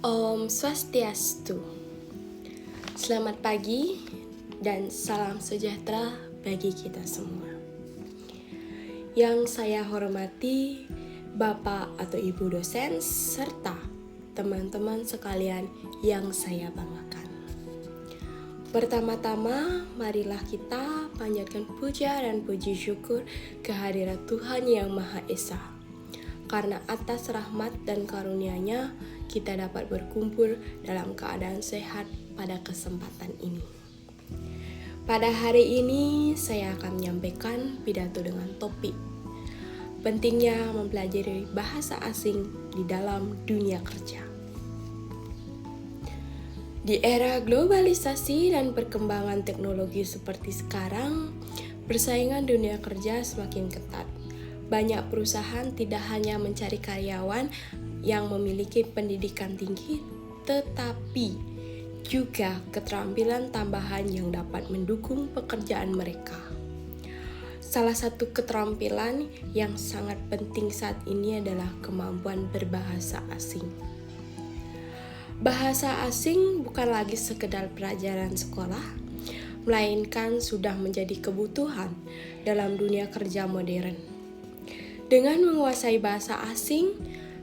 Om Swastiastu. Selamat pagi dan salam sejahtera bagi kita semua. Yang saya hormati Bapak atau Ibu dosen serta teman-teman sekalian yang saya banggakan. Pertama-tama, marilah kita panjatkan puja dan puji syukur kehadirat Tuhan Yang Maha Esa. Karena atas rahmat dan karunia-Nya, kita dapat berkumpul dalam keadaan sehat pada kesempatan ini. Pada hari ini, saya akan menyampaikan pidato dengan topik pentingnya mempelajari bahasa asing di dalam dunia kerja. Di era globalisasi dan perkembangan teknologi seperti sekarang, persaingan dunia kerja semakin ketat. Banyak perusahaan tidak hanya mencari karyawan yang memiliki pendidikan tinggi, tetapi juga keterampilan tambahan yang dapat mendukung pekerjaan mereka. Salah satu keterampilan yang sangat penting saat ini adalah kemampuan berbahasa asing. Bahasa asing bukan lagi sekedar pelajaran sekolah, melainkan sudah menjadi kebutuhan dalam dunia kerja modern. Dengan menguasai bahasa asing,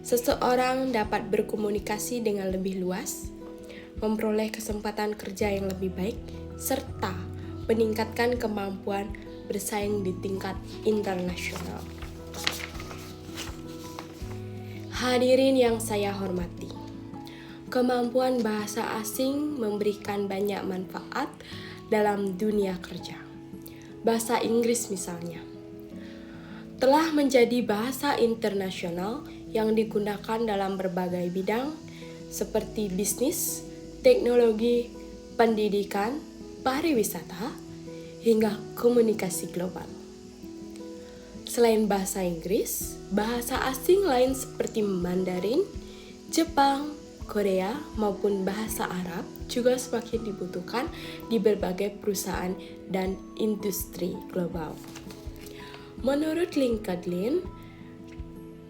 seseorang dapat berkomunikasi dengan lebih luas, memperoleh kesempatan kerja yang lebih baik, serta meningkatkan kemampuan bersaing di tingkat internasional. Hadirin yang saya hormati, kemampuan bahasa asing memberikan banyak manfaat dalam dunia kerja. Bahasa Inggris misalnya telah menjadi bahasa internasional yang digunakan dalam berbagai bidang seperti bisnis, teknologi, pendidikan, pariwisata, hingga komunikasi global. Selain bahasa Inggris, bahasa asing lain seperti Mandarin, Jepang, Korea, maupun bahasa Arab juga semakin dibutuhkan di berbagai perusahaan dan industri global. Menurut LinkedIn,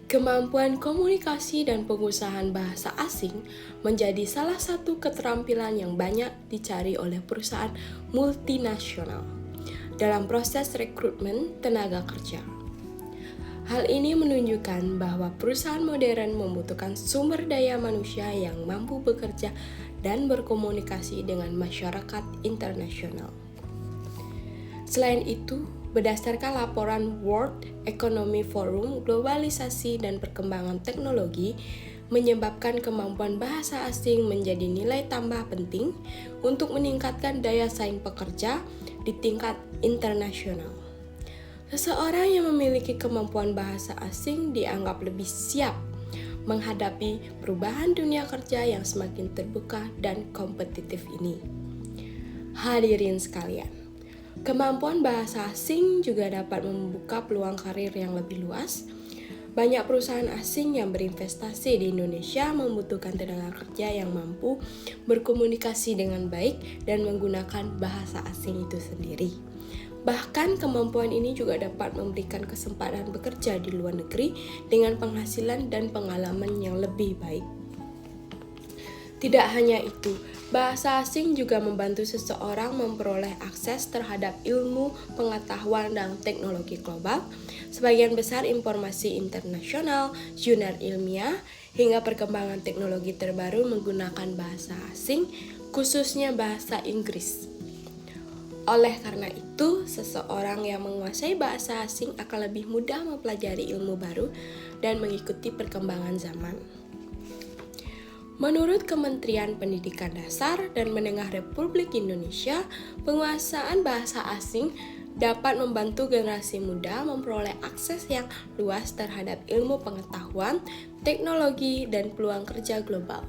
kemampuan komunikasi dan pengusahaan bahasa asing menjadi salah satu keterampilan yang banyak dicari oleh perusahaan multinasional dalam proses rekrutmen tenaga kerja. Hal ini menunjukkan bahwa perusahaan modern membutuhkan sumber daya manusia yang mampu bekerja dan berkomunikasi dengan masyarakat internasional. Selain itu, berdasarkan laporan World Economic Forum, globalisasi dan perkembangan teknologi menyebabkan kemampuan bahasa asing menjadi nilai tambah penting untuk meningkatkan daya saing pekerja di tingkat internasional. Seseorang yang memiliki kemampuan bahasa asing dianggap lebih siap menghadapi perubahan dunia kerja yang semakin terbuka dan kompetitif ini. Hadirin sekalian, kemampuan bahasa asing juga dapat membuka peluang karir yang lebih luas. Banyak perusahaan asing yang berinvestasi di Indonesia membutuhkan tenaga kerja yang mampu berkomunikasi dengan baik dan menggunakan bahasa asing itu sendiri. Bahkan kemampuan ini juga dapat memberikan kesempatan bekerja di luar negeri dengan penghasilan dan pengalaman yang lebih baik. Tidak hanya itu, bahasa asing juga membantu seseorang memperoleh akses terhadap ilmu, pengetahuan, dan teknologi global. Sebagian besar informasi internasional, jurnal ilmiah, hingga perkembangan teknologi terbaru menggunakan bahasa asing, khususnya bahasa Inggris. Oleh karena itu, seseorang yang menguasai bahasa asing akan lebih mudah mempelajari ilmu baru dan mengikuti perkembangan zaman. Menurut Kementerian Pendidikan Dasar dan Menengah Republik Indonesia, penguasaan bahasa asing dapat membantu generasi muda memperoleh akses yang luas terhadap ilmu pengetahuan, teknologi, dan peluang kerja global.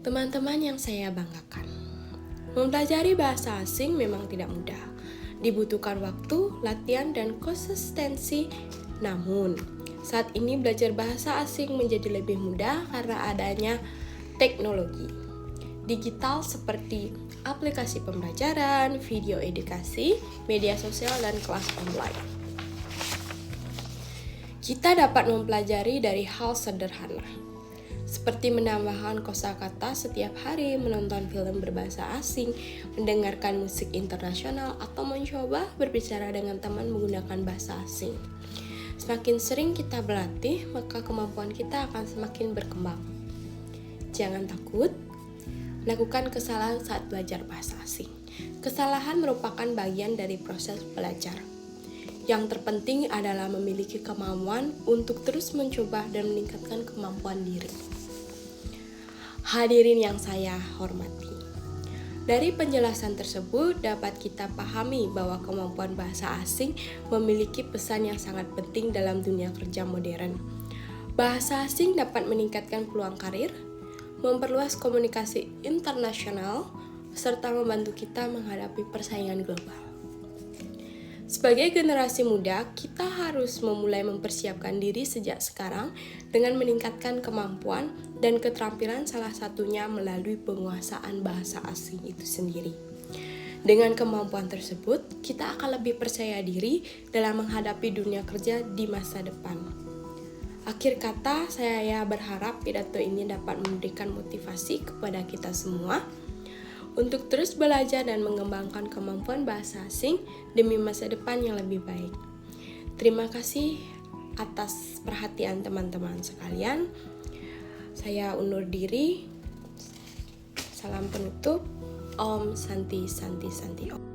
Teman-teman yang saya banggakan, mempelajari bahasa asing memang tidak mudah. Dibutuhkan waktu, latihan, dan konsistensi. Namun, saat ini belajar bahasa asing menjadi lebih mudah karena adanya teknologi digital seperti aplikasi pembelajaran, video edukasi, media sosial, dan kelas online. Kita dapat mempelajari dari hal sederhana, seperti menambahkan kosakata setiap hari, menonton film berbahasa asing, mendengarkan musik internasional, atau mencoba berbicara dengan teman menggunakan bahasa asing. Semakin sering kita berlatih, maka kemampuan kita akan semakin berkembang. Jangan takut lakukan kesalahan saat belajar bahasa asing. Kesalahan merupakan bagian dari proses belajar. Yang terpenting adalah memiliki kemampuan untuk terus mencoba dan meningkatkan kemampuan diri. Hadirin yang saya hormati, dari penjelasan tersebut dapat kita pahami bahwa kemampuan bahasa asing memiliki pesan yang sangat penting dalam dunia kerja modern. Bahasa asing dapat meningkatkan peluang karir, memperluas komunikasi internasional, serta membantu kita menghadapi persaingan global. Sebagai generasi muda, kita harus memulai mempersiapkan diri sejak sekarang dengan meningkatkan kemampuan dan keterampilan, salah satunya melalui penguasaan bahasa asing itu sendiri. Dengan kemampuan tersebut, kita akan lebih percaya diri dalam menghadapi dunia kerja di masa depan. Akhir kata, saya berharap pidato ini dapat memberikan motivasi kepada kita semua untuk terus belajar dan mengembangkan kemampuan bahasa asing demi masa depan yang lebih baik. Terima kasih atas perhatian teman-teman sekalian. Saya undur diri. Salam penutup. Om Santi Santi Santi Om.